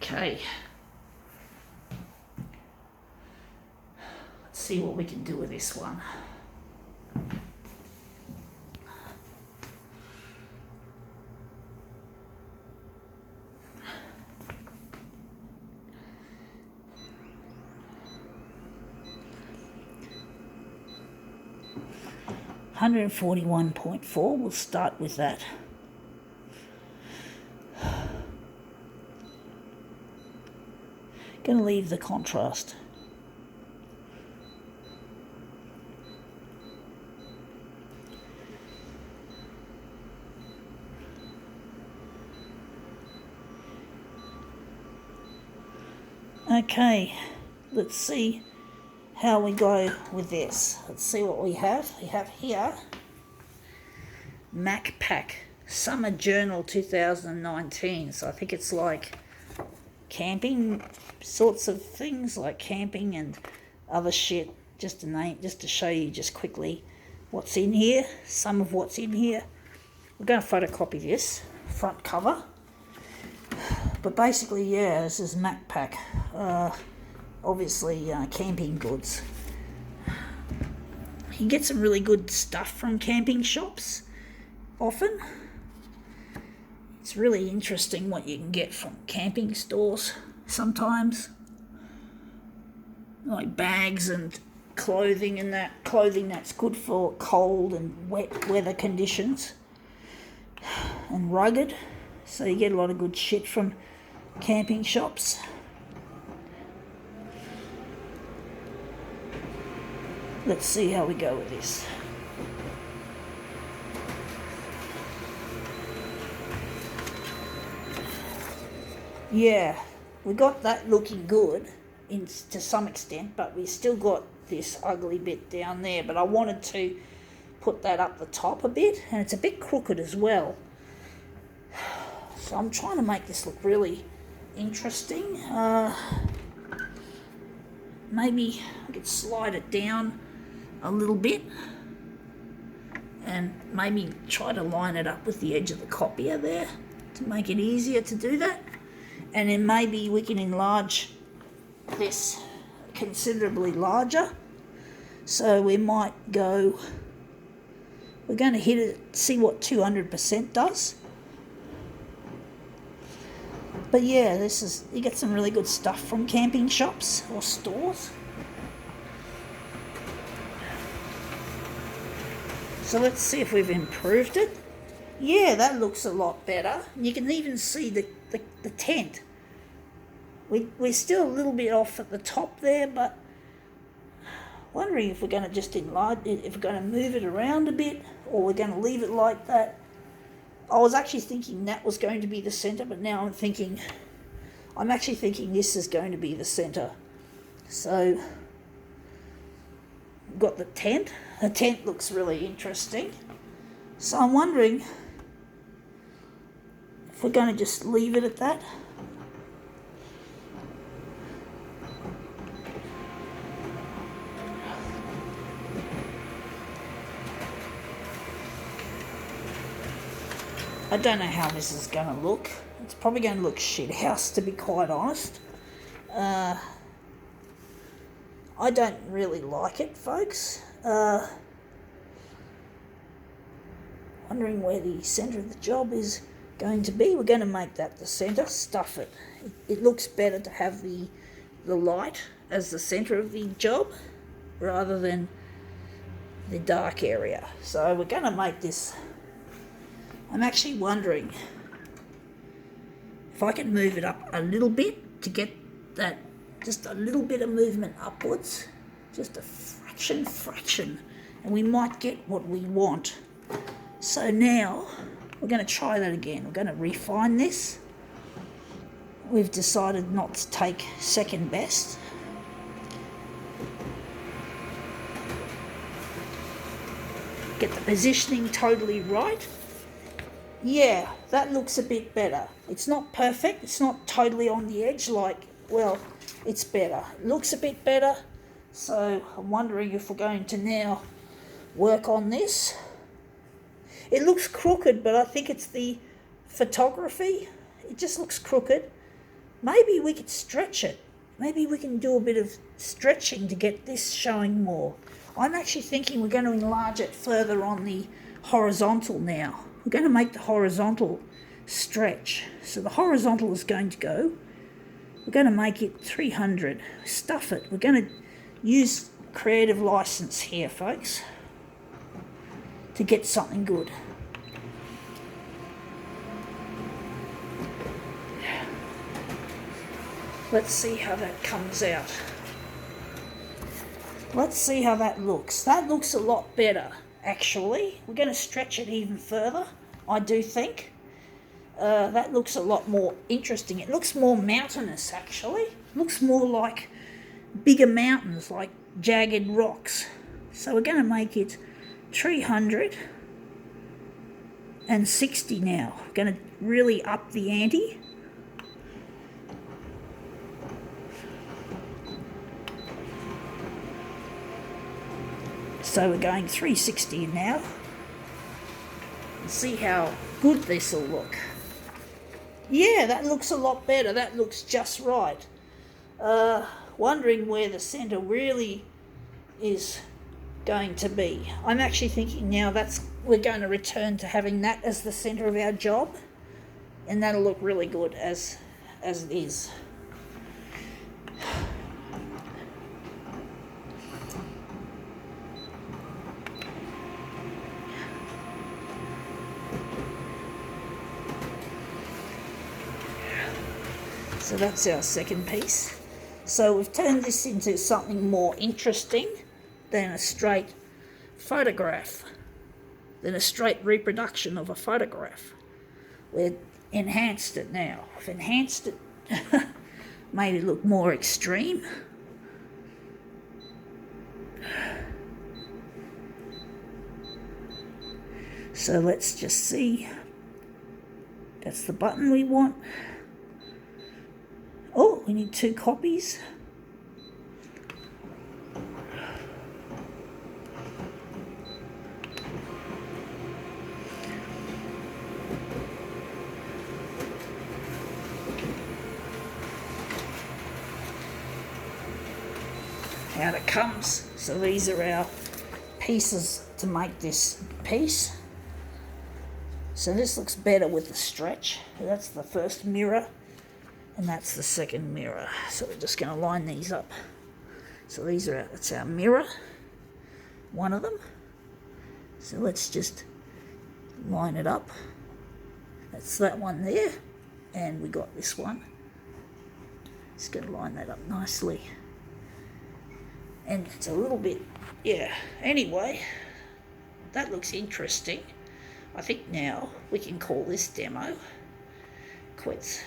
Okay. Let's see what we can do with this one. $141.4, we'll start with that. Going to leave the contrast. Okay, let's see how we go with this. Let's see what we have. We have here Mac Pack Summer Journal 2019. So I think it's like camping sorts of things, like camping and other shit. Just to show you just quickly what's in here, some of what's in here. We're going to photocopy this front cover. But basically, yeah, this is Mac Pack. Obviously, camping goods. You get some really good stuff from camping shops, often. It's really interesting what you can get from camping stores sometimes. Like bags and clothing and that. Clothing that's good for cold and wet weather conditions. And rugged. So you get a lot of good shit from camping shops. Let's see how we go with this. Yeah, we got that looking good to some extent, but we still got this ugly bit down there. But I wanted to put that up the top a bit, and it's a bit crooked as well. So I'm trying to make this look really interesting. Maybe I could slide it down a little bit and maybe try to line it up with the edge of the copier there to make it easier to do that. And then maybe we can enlarge this considerably larger. So we might go, we're going to hit it, see what 200% does. But yeah, you get some really good stuff from camping shops or stores. So let's see if we've improved it. Yeah, that looks a lot better. You can even see the tent. We're still a little bit off at the top there, but wondering if we're going to just enlarge it, if we're going to move it around a bit, or we're going to leave it like that. I was actually thinking that was going to be the centre, but now I'm actually thinking this is going to be the centre. So, we've got the tent. The tent looks really interesting. So I'm wondering if we're going to just leave it at that. I don't know how this is going to look. It's probably going to look shithouse, to be quite honest. I don't really like it, folks. Wondering where the centre of the job is going to be. We're going to make that the centre, stuff it. It looks better to have the light as the centre of the job rather than the dark area. So we're going to make this. I'm actually wondering if I can move it up a little bit to get that, just a little bit of movement upwards, just a fraction, and we might get what we want. So now we're going to try that again. We're going to refine this. We've decided not to take second best. Get the positioning totally right. Yeah, that looks a bit better. It's not perfect. It's not totally on the edge well, it's better. It looks a bit better. So I'm wondering if we're going to now work on this. It looks crooked, but I think it's the photography. It just looks crooked. maybe we could stretch it. Maybe we can do a bit of stretching to get this showing more. I'm actually thinking we're going to enlarge it further on the horizontal now. We're going to make the horizontal stretch. So the horizontal is going to go, we're going to make it 300, stuff it. We're going to use creative license here, folks, to get something good. Let's see how that comes out. Let's see how that looks. That looks a lot better, actually. We're going to stretch it even further, I do think. That looks a lot more interesting. It looks more mountainous, actually. It looks more like bigger mountains, like jagged rocks. So we're going to make it 360 now. We're going to really up the ante. So we're going 360 now. And see how good this will look. Yeah, that looks a lot better. That looks just right. Wondering where the centre really is going to be. I'm actually thinking now we're going to return to having that as the centre of our job, and that'll look really good as it is. So that's our second piece. So we've turned this into something more interesting than a straight photograph, than a straight reproduction of a photograph. We've enhanced it now. We've enhanced it, made it look more extreme. So let's just see. That's the button we want. Oh, we need 2 copies. Out it comes. So these are our pieces to make this piece. So this looks better with the stretch. That's the first mirror. And that's the second mirror. So we're just going to line these up. So that's our mirror, one of them. So let's just line it up. That's that one there. And we got this one. Just going to line that up nicely. And it's a little bit, yeah. Anyway, that looks interesting. I think now we can call this demo quits.